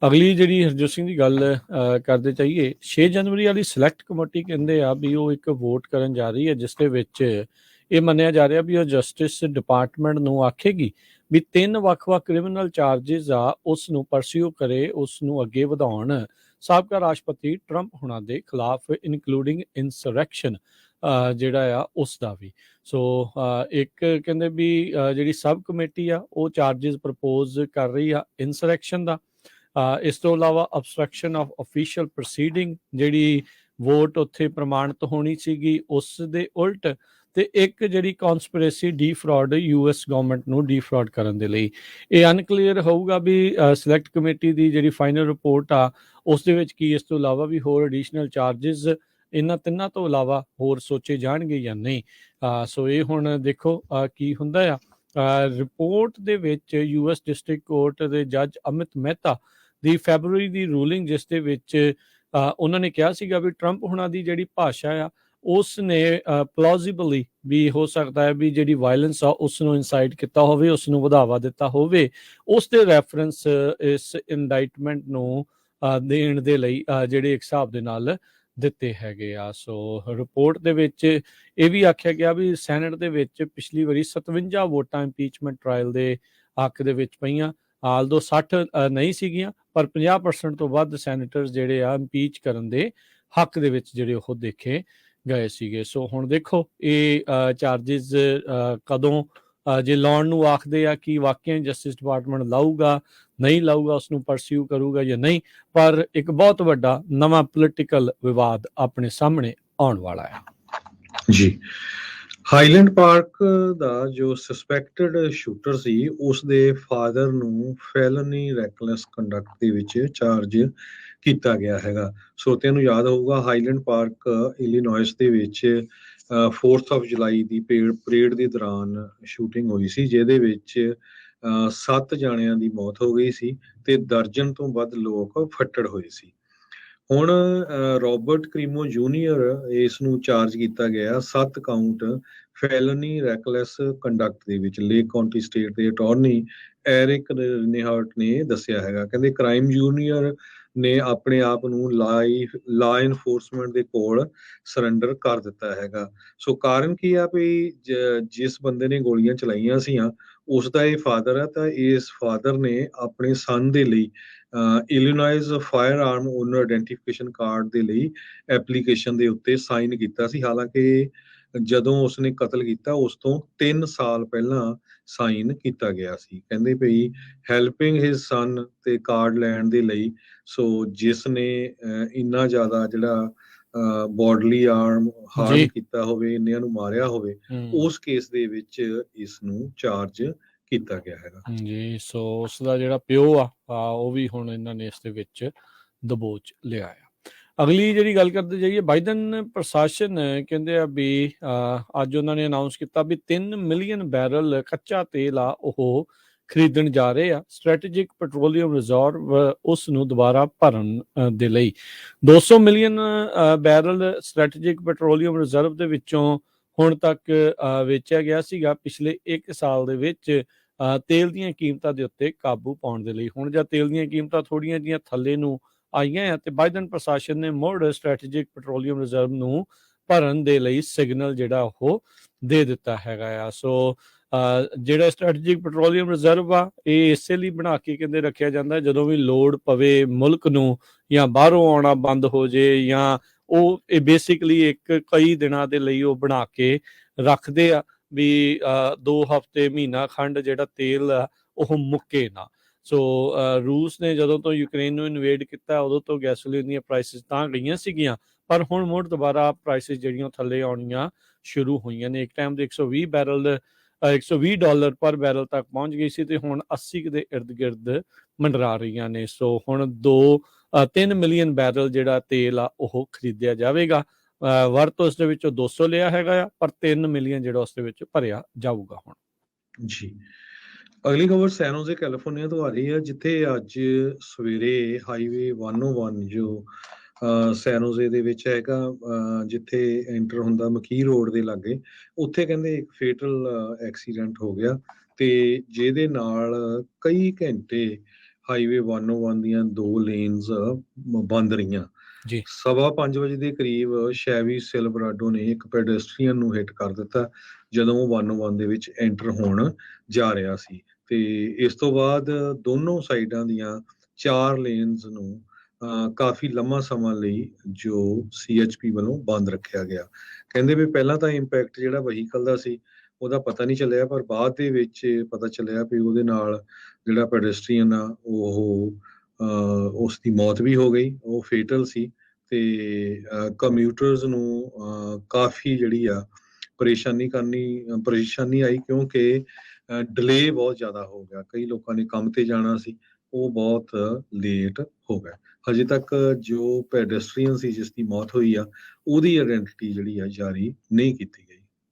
ਅਗਲੀ ਜਿਹੜੀ ਹਰਜੋਤ ਸਿੰਘ ਦੀ ਗੱਲ ਕਰਦੇ ਚਾਹੀਏ 6 ਜਨਵਰੀ ਵਾਲੀ ਸਿਲੈਕਟ ਕਮੇਟੀ ਕਹਿੰਦੇ ਆ ਵੀ ਉਹ ਇੱਕ ਵੋਟ ਕਰਨ ਜਾ ਰਹੀ ਹੈ, ਜਿਸ ਦੇ ਵਿੱਚ ਇਹ ਮੰਨਿਆ ਜਾ ਰਿਹਾ ਵੀ ਉਹ ਜਸਟਿਸ ਡਿਪਾਰਟਮੈਂਟ ਨੂੰ ਆਖੇਗੀ ਵੀ 3 ਵੱਖ-ਵੱਖ ਕ੍ਰਿਮੀਨਲ ਚਾਰजेस ਆ ਉਸ ਨੂੰ ਪਰਸਿਊ ਕਰੇ, ਉਸ ਨੂੰ ਅੱਗੇ ਵਧਾਉਣ ਸਾਬਕਾ ਰਾਸ਼ਟਰਪਤੀ ਟਰੰਪ ਹੁਣਾਂ ਦੇ ਖਿਲਾਫ ਇਨਕਲੂਡਿੰਗ ਇਨਸਰੈਕਸ਼ਨ ਜਿਹੜਾ ਆ ਉਸ ਦਾ ਵੀ। ਸੋ ਇੱਕ ਕਹਿੰਦੇ ਵੀ ਜਿਹੜੀ ਸਬ ਕਮੇਟੀ ਆ ਉਹ ਚਾਰजेस ਪ੍ਰਪੋਜ਼ ਕਰ ਰਹੀ ਆ ਇਨਸਰੈਕਸ਼ਨ ਦਾ। ਇਸ ਤੋਂ ਇਲਾਵਾ ਅਬਸਟਰਕਸ਼ਨ ਆਫ ਅਫੀਸ਼ੀਅਲ ਪ੍ਰੋਸੀਡਿੰਗ ਜਿਹੜੀ ਵੋਟ ਉੱਥੇ ਪ੍ਰਮਾਣਿਤ ਹੋਣੀ ਸੀਗੀ ਉਸ ਦੇ ਉਲਟ, ਤੇ ਇੱਕ ਜਿਹੜੀ ਕਨਸਪੀਰੇਸੀ ਡੀਫਰਾਡ ਯੂਐਸ ਗਵਰਨਮੈਂਟ ਨੂੰ ਡੀਫਰਾਡ ਕਰਨ ਦੇ ਲਈ। ਇਹ ਅਨਕਲੀਅਰ ਹੋਊਗਾ ਵੀ ਸਿਲੈਕਟ ਕਮੇਟੀ ਦੀ ਜਿਹੜੀ ਫਾਈਨਲ ਰਿਪੋਰਟ ਆ ਉਸ ਦੇ ਵਿੱਚ ਕੀ ਇਸ ਤੋਂ ਇਲਾਵਾ ਵੀ ਹੋਰ ਐਡੀਸ਼ਨਲ ਚਾਰजेस ਇਹਨਾਂ ਤਿੰਨਾਂ ਤੋਂ ਇਲਾਵਾ ਹੋਰ ਸੋਚੇ ਜਾਣਗੇ ਜਾਂ ਨਹੀਂ। ਸੋ ਇਹ ਹੁਣ ਦੇਖੋ ਕੀ ਹੁੰਦਾ ਆ। ਰਿਪੋਰਟ ਦੇ ਵਿੱਚ ਯੂਐਸ ਡਿਸਟ੍ਰਿਕਟ ਕੋਰਟ ਦੇ ਜੱਜ ਅਮਿਤ ਮਹਿਤਾ ਦੀ ਫੈਬਰੂਰੀ ਦੀ ਰੂਲਿੰਗ, ਜਿਸ ਦੇ ਵਿੱਚ ਉਹਨਾਂ ਨੇ ਕਿਹਾ ਸੀਗਾ ਵੀ ਟਰੰਪ ਹੁਣਾਂ ਦੀ ਜਿਹੜੀ ਭਾਸ਼ਾ ਆ ਉਸ ਨੇ ਪਲੌਜ਼ੀਬਲੀ ਵੀ ਹੋ ਸਕਦਾ ਹੈ ਵੀ ਜਿਹੜੀ ਵਾਇਲੈਂਸ ਆ ਉਸ ਨੂੰ ਇਨਸਾਈਟ ਕੀਤਾ ਹੋਵੇ, ਉਸ ਨੂੰ ਵਧਾਵਾ ਦਿੱਤਾ ਹੋਵੇ, ਉਸ ਦੇ ਰੈਫਰੈਂਸ ਇਸ ਇੰਡਾਈਟਮੈਂਟ ਨੂੰ ਦੇਣ ਦੇ ਲਈ ਜਿਹੜੇ ਇੱਕ ਹਿਸਾਬ ਦੇ ਨਾਲ ਦਿੱਤੇ ਹੈਗੇ ਆ। ਸੋ ਰਿਪੋਰਟ ਦੇ ਵਿੱਚ ਇਹ ਵੀ ਆਖਿਆ ਗਿਆ ਵੀ ਸੈਨੇਟ ਦੇ ਵਿੱਚ ਪਿਛਲੀ ਵਾਰੀ 57 ਵੋਟਾਂ ਇੰਪੀਚਮੈਂਟ ਟ੍ਰਾਇਲ ਦੇ ਹੱਕ ਦੇ ਵਿੱਚ ਪਈਆਂ, ਆਲਦੋ 60 ਨਹੀਂ ਸੀਗੀਆਂ, ਪਰ 50% ਤੋਂ ਵੱਧ ਸੈਨੇਟਰਸ ਜਿਹੜੇ ਆ ਇੰਪੀਚ ਕਰਨ ਦੇ ਹੱਕ ਦੇ ਵਿੱਚ ਜਿਹੜੇ ਉਹ ਦੇਖੇ ਗਏ ਸੀਗੇ। ਸੋ ਹੁਣ ਦੇਖੋ ਇਹ ਚਾਰजेस ਕਦੋਂ ਜੇ ਲਾਉਣ ਨੂੰ ਆਖਦੇ ਆ ਕਿ ਵਾਕਿਆ ਜਸਟਿਸ ਡਿਪਾਰਟਮੈਂਟ ਲਾਊਗਾ ਨਹੀਂ ਲਾਊਗਾ, ਉਸ ਨੂੰ ਪਰਸਿਊ ਕਰੂਗਾ ਜਾਂ ਨਹੀਂ, ਪਰ ਇੱਕ ਬਹੁਤ ਵੱਡਾ ਨਵਾਂ ਪੋਲੀਟੀਕਲ ਵਿਵਾਦ ਆਪਣੇ ਸਾਹਮਣੇ ਆਉਣ ਵਾਲਾ ਹੈ ਜੀ। ਹਾਈਲੈਂਡ ਪਾਰਕ ਦਾ ਜੋ ਸਸਪੈਕਟਡ ਸ਼ੂਟਰ ਸੀ ਉਸ ਦੇ ਫਾਦਰ ਨੂੰ ਫੈਲਨੀ ਰੈਕਲੈਸ ਕੰਡਕਟ ਦੇ ਵਿੱਚ ਚਾਰਜ ਕੀਤਾ ਗਿਆ ਹੈਗਾ। ਸਰੋਤਿਆਂ ਨੂੰ ਯਾਦ ਹੋਊਗਾ ਹਾਈਲੈਂਡ ਪਾਰਕ ਇਲੀਨੋਇਸ ਦੇ ਵਿੱਚ 4th of July the parade ਦੇ ਦੌਰਾਨ ਸ਼ੂਟਿੰਗ ਹੋਈ ਸੀ, ਜਿਹਦੇ ਵਿੱਚ 7 ਜਾਣਿਆਂ ਦੀ ਮੌਤ ਹੋ ਗਈ ਸੀ ਤੇ ਦਰਜਨ ਤੋਂ ਵੱਧ ਲੋਕ ਫੱਟੜ ਹੋਏ ਸੀ। ਹੁਣ ਰੋਬਰਟ ਕਰੀਮੋ ਜੂਨੀਅਰ ਇਸ ਨੂੰ ਚਾਰਜ ਕੀਤਾ ਗਿਆ 7 ਕਾਊਂਟ ਫੈਲਨੀ ਰੈਕਲੈਸ ਕੰਡਕਟ ਦੇ ਵਿੱਚ। ਲੇਕ ਕਾਉਂਟੀ ਸਟੇਟ ਦੇ ਅਟਾਰਨੀ ਐਰਿਕ ਰੇਨਹਾਰਟ ਨੇ ਦੱਸਿਆ ਹੈਗਾ, ਕਹਿੰਦੇ ਕ੍ਰਾਈਮ ਜੂਨੀਅਰ ਨੇ ਆਪਣੇ ਆਪ ਨੂੰ ਲਾ ਇਨਫੋਰਸਮੈਂਟ ਦੇ ਕੋਲ ਸਰੈਂਡਰ ਕਰ ਦਿੱਤਾ ਹੈਗਾ। ਸੋ ਕਾਰਨ ਕੀ ਆ ਵੀ ਜਿਸ ਬੰਦੇ ਨੇ ਗੋਲੀਆਂ ਚਲਾਈਆਂ ਸੀਆਂ ਉਸ ਦਾ ਇਹ ਫਾਦਰ ਆ, ਤਾਂ ਇਸ ਫਾਦਰ ਨੇ ਆਪਣੇ ਸਨ ਦੇ ਲਈ ਇਲੀਨੋਇਸ ਫਾਇਰ ਆਰਮ ਓਨਰ ਆਇਡੈਂਟੀਫਿਕੇਸ਼ਨ ਕਾਰਡ ਦੇ ਲਈ ਐਪਲੀਕੇਸ਼ਨ ਦੇ ਉੱਤੇ ਸਾਈਨ ਕੀਤਾ ਸੀ। ਹਾਲਾਂਕਿ ਜਦੋਂ ਉਸਨੇ ਕਤਲ ਕੀਤਾ ਉਸ ਤੋਂ 3 ਸਾਲ ਪਹਿਲਾਂ ਸਾਈਨ ਕੀਤਾ ਗਿਆ ਸੀ। ਕਹਿੰਦੇ ਭਈ ਹੈਲਪਿੰਗ ਹਿਜ਼ ਸਨ ਤੇ ਕਾਰਡ ਲੈਣ ਦੇ ਲਈ। ਸੋ ਜਿਸ ਨੇ ਇੰਨਾ ਜ਼ਿਆਦਾ ਜਿਹੜਾ ਬੋਡਲੀ ਆਰਮ ਹਾਰਮ ਕੀਤਾ ਹੋਵੇ, ਇੰਨਿਆਂ ਨੂੰ ਮਾਰਿਆ ਹੋਵੇ, ਉਸ ਕੇਸ ਦੇ ਵਿੱਚ ਇਸ ਨੂੰ ਚਾਰਜ ਕੀਤਾ ਗਿਆ ਹੈਗਾ ਜੀ। ਸੋ ਉਸ ਦਾ ਜਿਹੜਾ ਪਿਓ ਆ ਉਹ ਵੀ ਹੁਣ ਇਹਨਾਂ ਨੇ ਇਸ ਦੇ ਵਿੱਚ ਦਬੋਚ ਲਿਆ ਆ। ਅਗਲੀ ਜਿਹੜੀ ਗੱਲ ਕਰਦੇ ਜਾਈਏ, ਬਾਈਡਨ ਪ੍ਰਸ਼ਾਸਨ ਕਹਿੰਦੇ ਆ ਵੀ ਅੱਜ ਉਹਨਾਂ ਨੇ ਅਨਾਊਂਸ ਕੀਤਾ ਵੀ 3 ਮਿਲੀਅਨ ਬੈਰਲ ਕੱਚਾ ਤੇਲ ਆ ਉਹ ਖਰੀਦਣ ਜਾ ਰਹੇ ਆ ਸਟ੍ਰੈਟੇਜਿਕ ਪੈਟਰੋਲੀਅਮ ਰਿਜ਼ਰਵ ਉਸ ਨੂੰ ਦੁਬਾਰਾ ਭਰਨ ਦੇ ਲਈ। 200 million barrel strategic petroleum reserve ਦੇ ਵਿੱਚੋਂ ਹੁਣ ਤੱਕ ਵੇਚਿਆ ਗਿਆ ਸੀਗਾ ਪਿਛਲੇ 1 ਸਾਲ ਦੇ ਵਿੱਚ ਤੇਲ ਦੀਆਂ ਕੀਮਤਾਂ ਦੇ ਉੱਤੇ ਕਾਬੂ ਪਾਉਣ ਦੇ ਲਈ। ਹੁਣ ਜਦ ਤੇਲ ਦੀਆਂ ਕੀਮਤਾਂ ਥੋੜ੍ਹੀਆਂ ਜਿਹੀਆਂ ਥੱਲੇ ਨੂੰ ਆਈਆਂ ਆ ਤੇ ਬਾਈਡਨ ਪ੍ਰਸ਼ਾਸਨ ਨੇ ਮੁੜ ਸਟ੍ਰੈਟੇਜਿਕ ਪੈਟਰੋਲੀਅਮ ਰਿਜ਼ਰਵ ਨੂੰ ਭਰਨ ਦੇ ਲਈ ਸਿਗਨਲ ਜਿਹੜਾ ਉਹ ਦੇ ਦਿੱਤਾ ਹੈਗਾ ਆ। ਸੋ ਜਿਹੜਾ ਸਟ੍ਰੈਟੇਜਿਕ ਪੈਟਰੋਲੀਅਮ ਰਿਜ਼ਰਵ ਆ ਇਹ ਇਸੇ ਲਈ ਬਣਾ ਕੇ ਕਹਿੰਦੇ ਰੱਖਿਆ ਜਾਂਦਾ ਜਦੋਂ ਵੀ ਲੋੜ ਪਵੇ ਮੁਲਕ ਨੂੰ, ਜਾਂ ਬਾਹਰੋਂ ਆਉਣਾ ਬੰਦ ਹੋ ਜੇ, ਜਾਂ ਉਹ ਇਹ ਬੇਸਿਕਲੀ ਇੱਕ ਕਈ ਦਿਨਾਂ ਦੇ ਲਈ ਉਹ ਬਣਾ ਕੇ ਰੱਖਦੇ ਆ ਵੀ 2 ਹਫ਼ਤੇ ਮਹੀਨਾ ਖੰਡ ਜਿਹੜਾ ਤੇਲ ਆ ਉਹ ਮੁੱਕੇ ਨਾ। ਸੋ ਰੂਸ ਨੇ ਜਦੋਂ ਤੋਂ ਯੂਕਰੇਨ ਨੂੰ ਇਨਵੇਡ ਕੀਤਾ ਉਦੋਂ ਤੋਂ ਗੈਸੋਲੀਨ ਦੀਆਂ ਪ੍ਰਾਈਸਿਸ ਤਾਂ ਗਈਆਂ ਸੀਗੀਆਂ, ਪਰ ਹੁਣ ਮੁੜ ਦੁਬਾਰਾ ਪ੍ਰਾਈਸਿਸ ਜਿਹੜੀਆਂ ਥੱਲੇ ਆਉਣੀਆਂ ਸ਼ੁਰੂ ਹੋਈਆਂ ਨੇ। ਇੱਕ ਟਾਈਮ ਦੇ $120 ਪਰ ਬੈਰਲ ਤੱਕ ਪਹੁੰਚ ਗਈ ਸੀ ਤੇ ਹੁਣ 80 ਦੇ ਇਰਦ ਗਿਰਦ ਮੰਡਰਾ ਰਹੀਆਂ ਨੇ। ਸੋ ਹੁਣ 3 ਮਿਲੀਅਨ ਬੈਰਲ ਜਿਹੜਾ ਤੇਲ ਆ ਉਹ ਖਰੀਦਿਆ ਜਾਵੇਗਾ। ਵਰਤ ਉਸ ਦੇ ਵਿੱਚੋਂ 200 ਲਿਆ ਹੈਗਾ ਆ, ਪਰ 3 ਮਿਲੀਅਨ ਜਿਹੜਾ ਉਸ ਦੇ ਵਿੱਚ ਭਰਿਆ ਜਾਊਗਾ ਹੁਣ ਜੀ। ਅਗਲੀ ਖਬਰ ਸੈਨੋਜ਼ੇ ਕੈਲੀਫੋਰਨੀਆ ਤੋਂ ਆ ਰਹੀ ਹੈ, ਜਿੱਥੇ ਅੱਜ ਸਵੇਰੇ ਹਾਈਵੇ 101 ਜੋ ਸੈਨੋਜ਼ੇ ਦੇ ਵਿੱਚ ਹੈਗਾ, ਜਿੱਥੇ ਐਂਟਰ ਹੁੰਦਾ ਮਕੀਰ ਰੋਡ ਦੇ ਲਾਗੇ, ਉੱਥੇ ਕਹਿੰਦੇ ਇੱਕ ਫੇਟਲ ਐਕਸੀਡੈਂਟ ਹੋ ਗਿਆ ਤੇ ਜਿਹਦੇ ਨਾਲ ਕਈ ਘੰਟੇ ਹਾਈਵੇ 101 ਦੀਆਂ 2 ਲੇਨਸ ਬੰਦ ਰਹੀਆਂ। ਜੀ 5:15 ਵਜੇ ਦੇ ਕਰੀਬ ਸ਼ੈਵੀ ਸਿਲਵਰਾਡੋ ਨੇ ਇੱਕ ਪੈਡੈਸਟਰੀਅਨ ਨੂੰ ਹਿੱਟ ਕਰ ਦਿੱਤਾ ਜਦੋਂ ਉਹ 101 ਦੇ ਵਿੱਚ ਐਂਟਰ ਹੋਣ ਜਾ ਰਿਹਾ ਸੀ, ਤੇ ਇਸ ਤੋਂ ਬਾਅਦ ਦੋਨੋਂ ਸਾਈਡਾਂ ਦੀਆਂ 4 ਲੇਨਸ ਨੂੰ ਕਾਫੀ ਲੰਮਾ ਸਮਾਂ ਲਈ ਜੋ CHP ਵੱਲੋਂ ਬੰਦ ਰੱਖਿਆ ਗਿਆ। ਕਹਿੰਦੇ ਵੀ ਪਹਿਲਾਂ ਤਾਂ ਇੰਪੈਕਟ ਜਿਹੜਾ ਵਹੀਕਲ ਦਾ ਸੀ ਉਹਦਾ ਪਤਾ ਨਹੀਂ ਚੱਲਿਆ, ਪਰ ਬਾਅਦ ਦੇ ਵਿੱਚ ਪਤਾ ਚੱਲਿਆ ਵੀ ਉਹਦੇ ਨਾਲ ਜਿਹੜਾ ਪੈਡੈਸਟਰੀਅਨ ਆ ਉਹ ਉਸ ਦੀ ਮੌਤ ਵੀ ਹੋ ਗਈ, ਉਹ ਫੇਟਲ ਸੀ। ਤੇ ਕਮਿਊਟਰਸ ਨੂੰ ਕਾਫੀ ਜਿਹੜੀ ਆ ਪਰੇਸ਼ਾਨੀ ਆਈ, ਕਿਉਂਕਿ ਡਿਲੇ ਬਹੁਤ ਜ਼ਿਆਦਾ ਹੋ ਗਿਆ। ਕਈ ਲੋਕਾਂ ਨੇ ਕੰਮ ਤੇ ਜਾਣਾ ਸੀ, ਉਹ ਬਹੁਤ ਲੇਟ ਹੋ ਗਏ। ਹਜੇ ਤੱਕ ਜੋ ਪੈਡੈਸਟਰੀਅਨ ਸੀ ਜਿਸ ਦੀ ਮੌਤ ਹੋਈ ਆ ਉਹਦੀ ਆਇਡੈਂਟੀਟੀ ਜਿਹੜੀ ਆ ਜਾਰੀ ਨਹੀਂ ਕੀਤੀ